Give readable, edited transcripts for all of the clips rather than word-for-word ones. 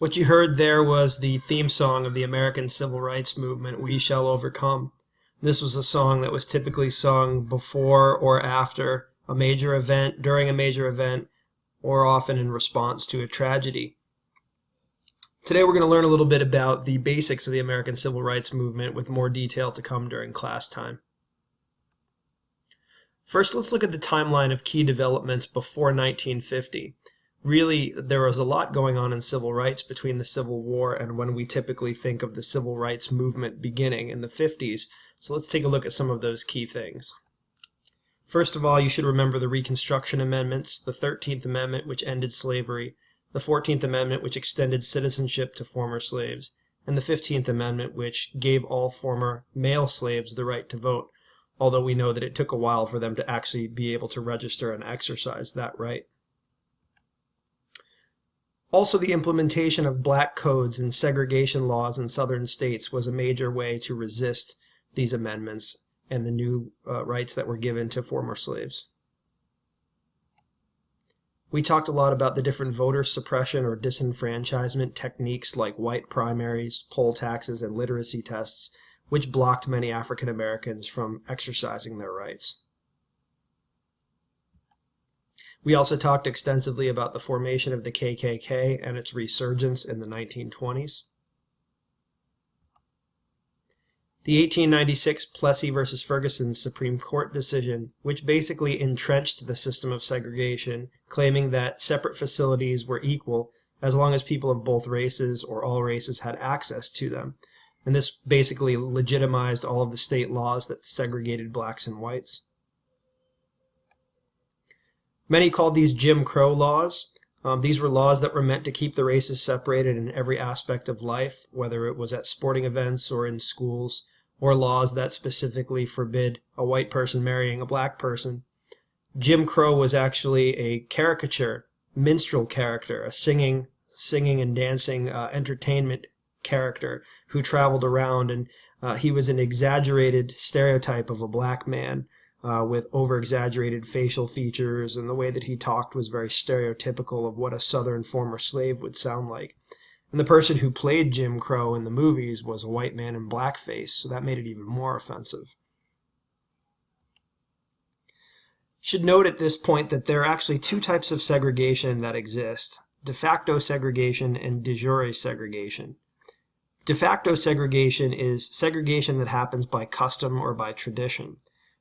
What you heard there was the theme song of the American Civil Rights Movement, We Shall Overcome. This was a song that was typically sung before or after a major event, during a major event, or often in response to a tragedy. Today we're going to learn a little bit about the basics of the American Civil Rights Movement, with more detail to come during class time. First, let's look at the timeline of key developments before 1950. Really, there was a lot going on in civil rights between the Civil War and when we typically think of the civil rights movement beginning in the 50s. So let's take a look at some of those key things. First of all, you should remember the Reconstruction Amendments, the 13th Amendment, which ended slavery, the 14th Amendment, which extended citizenship to former slaves, and the 15th Amendment, which gave all former male slaves the right to vote, although we know that it took a while for them to actually be able to register and exercise that right. Also, the implementation of black codes and segregation laws in southern states was a major way to resist these amendments and the new rights that were given to former slaves. We talked a lot about the different voter suppression or disenfranchisement techniques like white primaries, poll taxes, and literacy tests, which blocked many African Americans from exercising their rights. We also talked extensively about the formation of the KKK and its resurgence in the 1920s. The 1896 Plessy versus Ferguson Supreme Court decision, which basically entrenched the system of segregation, claiming that separate facilities were equal as long as people of both races or all races had access to them. And this basically legitimized all of the state laws that segregated blacks and whites. Many called these Jim Crow laws. These were laws that were meant to keep the races separated in every aspect of life, whether it was at sporting events or in schools, or laws that specifically forbid a white person marrying a black person. Jim Crow was actually a caricature, minstrel character, a singing and dancing entertainment character who traveled around, and he was an exaggerated stereotype of a black man with over-exaggerated facial features, and the way that he talked was very stereotypical of what a Southern former slave would sound like. And the person who played Jim Crow in the movies was a white man in blackface, so that made it even more offensive. Should note at this point that there are actually two types of segregation that exist: de facto segregation and de jure segregation. De facto segregation is segregation that happens by custom or by tradition.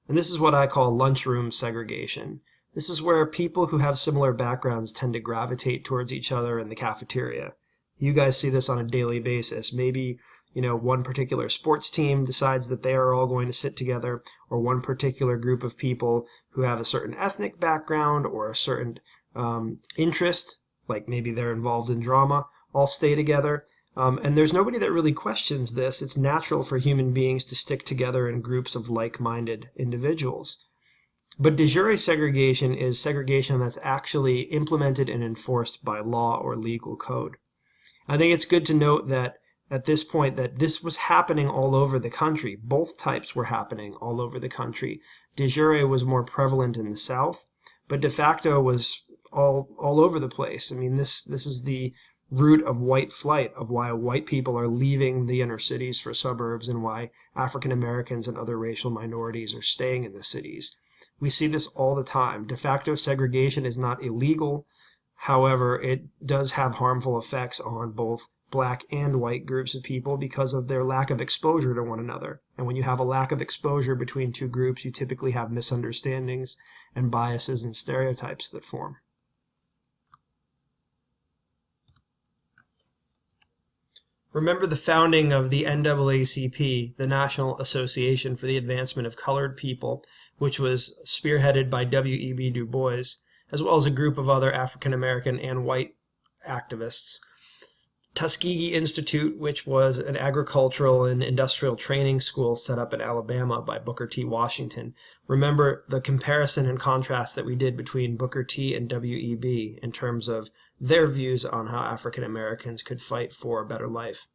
And this is what I call lunchroom segregation. This is where people who have similar backgrounds tend to gravitate towards each other in the cafeteria. You guys see this on a daily basis. Maybe, one particular sports team decides that they are all going to sit together, or one particular group of people who have a certain ethnic background or a certain interest, like maybe they're involved in drama, all stay together. And there's nobody that really questions this. It's natural for human beings to stick together in groups of like-minded individuals. But de jure segregation is segregation that's actually implemented and enforced by law or legal code. I think it's good to note that at this point that this was happening all over the country. Both types were happening all over the country. De jure was more prevalent in the South, but de facto was all over the place. I mean, this is the root of white flight, of why white people are leaving the inner cities for suburbs and why African Americans and other racial minorities are staying in the cities. We see this all the time. De facto segregation is not illegal. However, it does have harmful effects on both black and white groups of people because of their lack of exposure to one another. And when you have a lack of exposure between two groups, you typically have misunderstandings and biases and stereotypes that form. Remember the founding of the NAACP, the National Association for the Advancement of Colored People, which was spearheaded by W.E.B. Du Bois, as well as a group of other African American and white activists. Tuskegee Institute, which was an agricultural and industrial training school set up in Alabama by Booker T. Washington. Remember the comparison and contrast that we did between Booker T. and W.E.B. in terms of their views on how African Americans could fight for a better life.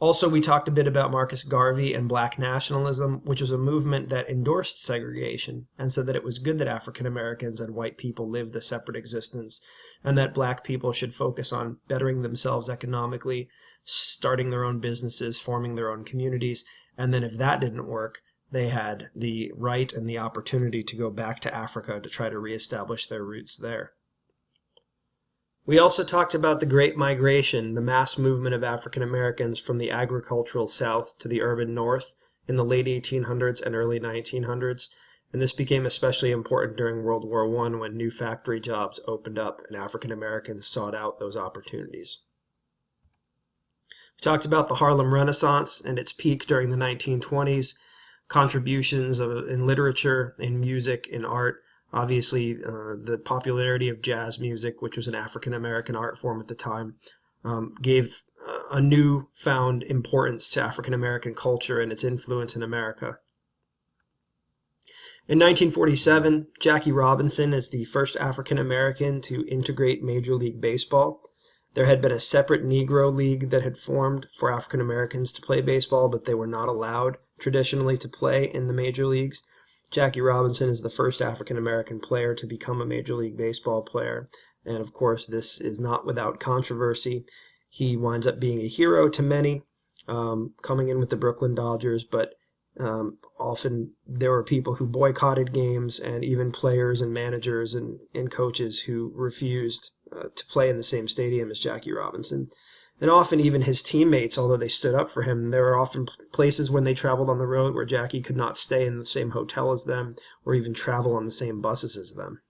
Also, we talked a bit about Marcus Garvey and Black nationalism, which was a movement that endorsed segregation and said that it was good that African Americans and white people lived a separate existence, and that Black people should focus on bettering themselves economically, starting their own businesses, forming their own communities, and then if that didn't work, they had the right and the opportunity to go back to Africa to try to reestablish their roots there. We also talked about the Great Migration, the mass movement of African Americans from the agricultural South to the urban North in the late 1800s and early 1900s, and this became especially important during World War I when new factory jobs opened up and African Americans sought out those opportunities. We talked about the Harlem Renaissance and its peak during the 1920s, contributions in literature, in music, in art. Obviously, the popularity of jazz music, which was an African-American art form at the time, gave a newfound importance to African-American culture and its influence in America. In 1947, Jackie Robinson is the first African-American to integrate Major League Baseball. There had been a separate Negro League that had formed for African Americans to play baseball, but they were not allowed traditionally to play in the major leagues. Jackie Robinson is the first African American player to become a Major League Baseball player, and of course this is not without controversy. He winds up being a hero to many, coming in with the Brooklyn Dodgers, but often there were people who boycotted games, and even players and managers and coaches who refused to play in the same stadium as Jackie Robinson. And often even his teammates, although they stood up for him, there were often places when they traveled on the road where Jackie could not stay in the same hotel as them or even travel on the same buses as them.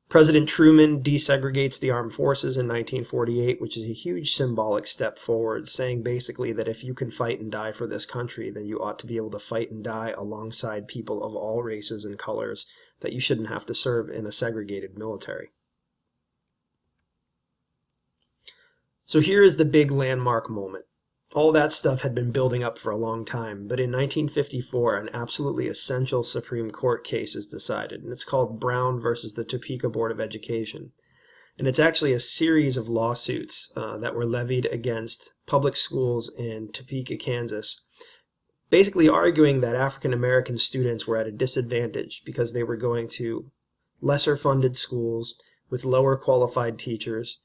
President Truman desegregates the armed forces in 1948, which is a huge symbolic step forward, saying basically that if you can fight and die for this country, then you ought to be able to fight and die alongside people of all races and colors, that you shouldn't have to serve in a segregated military. So here is the big landmark moment. All that stuff had been building up for a long time, but in 1954, an absolutely essential Supreme Court case is decided, and it's called Brown versus the Topeka Board of Education. And it's actually a series of lawsuits that were levied against public schools in Topeka, Kansas, basically arguing that African American students were at a disadvantage because they were going to lesser funded schools with lower qualified teachers.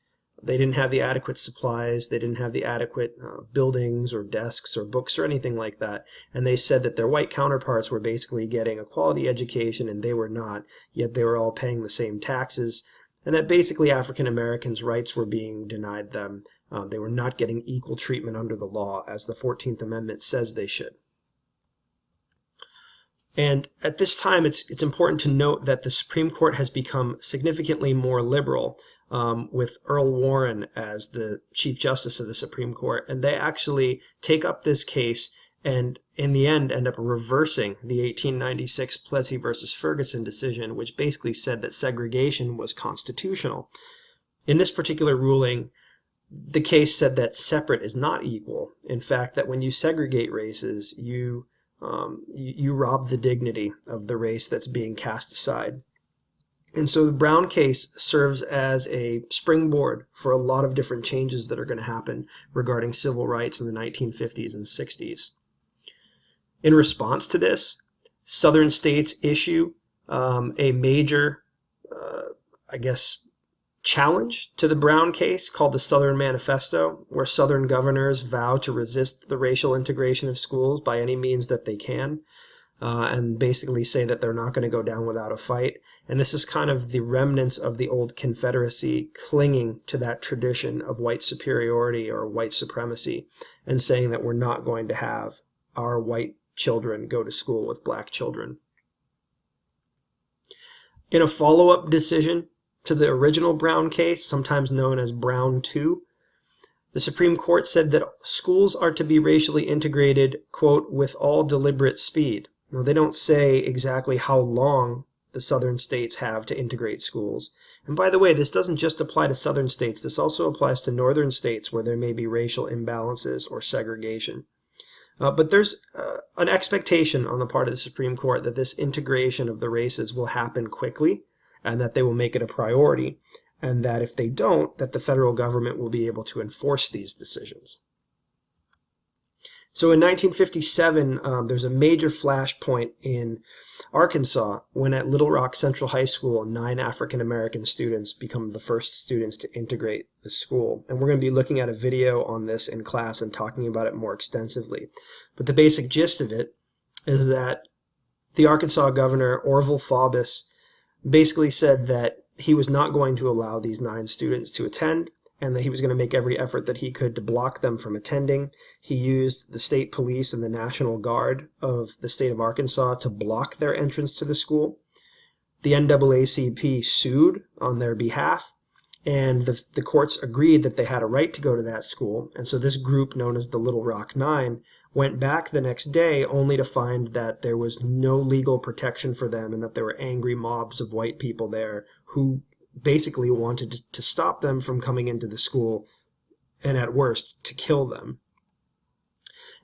They didn't have the adequate supplies, they didn't have the adequate buildings or desks or books or anything like that, and they said that their white counterparts were basically getting a quality education and they were not, yet they were all paying the same taxes, and that basically African Americans' rights were being denied them. They were not getting equal treatment under the law, as the 14th Amendment says they should. And at this time, it's important to note that the Supreme Court has become significantly more liberal, with Earl Warren as the Chief Justice of the Supreme Court, and they actually take up this case and in the end end up reversing the 1896 Plessy versus Ferguson decision, which basically said that segregation was constitutional. In this particular ruling, the case said that separate is not equal. In fact, that when you segregate races, you rob the dignity of the race that's being cast aside. And so the Brown case serves as a springboard for a lot of different changes that are going to happen regarding civil rights in the 1950s and 60s. In response to this, Southern states issue a major, challenge to the Brown case called the Southern Manifesto, where Southern governors vow to resist the racial integration of schools by any means that they can. And basically say that they're not going to go down without a fight. And this is kind of the remnants of the old Confederacy clinging to that tradition of white superiority or white supremacy and saying that we're not going to have our white children go to school with black children. In a follow-up decision to the original Brown case, sometimes known as Brown 2, the Supreme Court said that schools are to be racially integrated, quote, with all deliberate speed. Now, they don't say exactly how long the southern states have to integrate schools. And by the way, this doesn't just apply to southern states. This also applies to northern states where there may be racial imbalances or segregation. But there's an expectation on the part of the Supreme Court that this integration of the races will happen quickly and that they will make it a priority. and that if they don't, that the federal government will be able to enforce these decisions. So in 1957, there's a major flashpoint in Arkansas when at Little Rock Central High School, 9 African American students become the first students to integrate the school. And we're going to be looking at a video on this in class and talking about it more extensively. But the basic gist of it is that the Arkansas governor, Orville Faubus, basically said that he was not going to allow these 9 students to attend, and that he was going to make every effort that he could to block them from attending. He used the state police and the National Guard of the state of Arkansas to block their entrance to the school. The NAACP sued on their behalf, and the courts agreed that they had a right to go to that school. And so this group, known as the Little Rock Nine, went back the next day only to find that there was no legal protection for them and that there were angry mobs of white people there who basically wanted to stop them from coming into the school and, at worst, to kill them.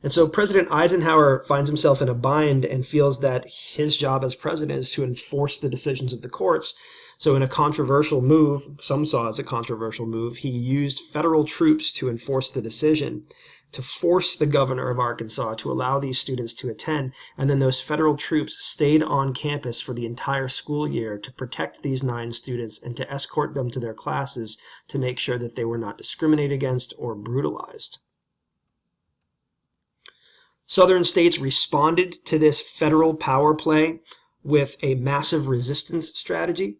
And so President Eisenhower finds himself in a bind and feels that his job as president is to enforce the decisions of the courts. So in a controversial move, some saw as a controversial move, he used federal troops to enforce the decision, to force the governor of Arkansas to allow these students to attend, and then those federal troops stayed on campus for the entire school year to protect these 9 students and to escort them to their classes to make sure that they were not discriminated against or brutalized. Southern states responded to this federal power play with a massive resistance strategy,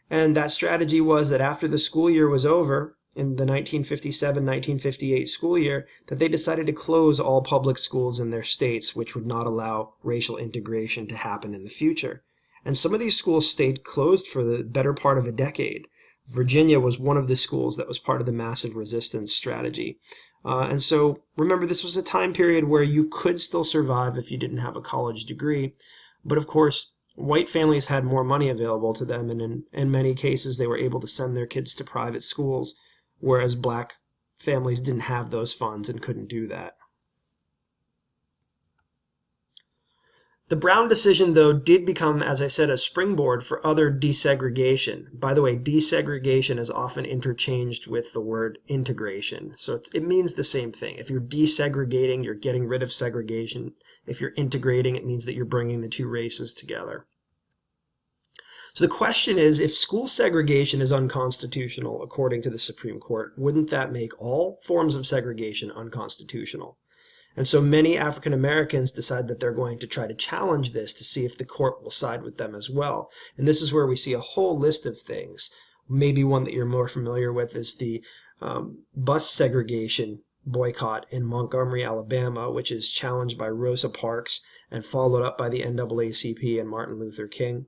and that strategy was that after the school year was over, in the 1957-1958 school year, that they decided to close all public schools in their states, which would not allow racial integration to happen in the future. And some of these schools stayed closed for the better part of a decade. Virginia was one of the schools that was part of the massive resistance strategy. And so remember, this was a time period where you could still survive if you didn't have a college degree. But of course, white families had more money available to them, and in many cases they were able to send their kids to private schools, whereas black families didn't have those funds and couldn't do that. The Brown decision, though, did become, as I said, a springboard for other desegregation. By the way, desegregation is often interchanged with the word integration, so it means the same thing. If you're desegregating, you're getting rid of segregation. If you're integrating, it means that you're bringing the two races together. So the question is, if school segregation is unconstitutional, according to the Supreme Court, wouldn't that make all forms of segregation unconstitutional? And so many African Americans decide that they're going to try to challenge this to see if the court will side with them as well. And this is where we see a whole list of things. Maybe one that you're more familiar with is the bus segregation boycott in Montgomery, Alabama, which is challenged by Rosa Parks and followed up by the NAACP and Martin Luther King.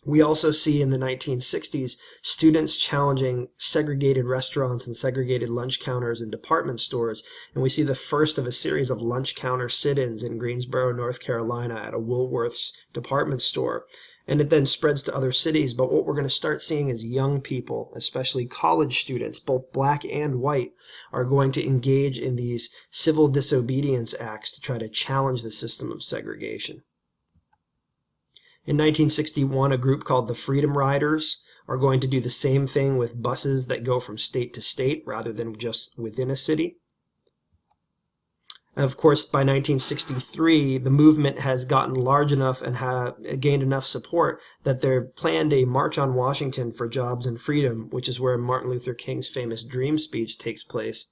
We also see in the 1960s students challenging segregated restaurants and segregated lunch counters in department stores, and we see the first of a series of lunch counter sit-ins in Greensboro, North Carolina at a Woolworth's department store, and it then spreads to other cities. But what we're going to start seeing is young people, especially college students, both black and white, are going to engage in these civil disobedience acts to try to challenge the system of segregation. In 1961, a group called the Freedom Riders are going to do the same thing with buses that go from state to state rather than just within a city. And of course, by 1963, the movement has gotten large enough and gained enough support that they've planned a March on Washington for Jobs and Freedom, which is where Martin Luther King's famous Dream speech takes place.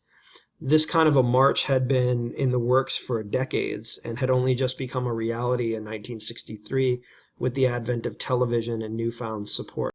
This kind of a march had been in the works for decades and had only just become a reality in 1963 with the advent of television and newfound support.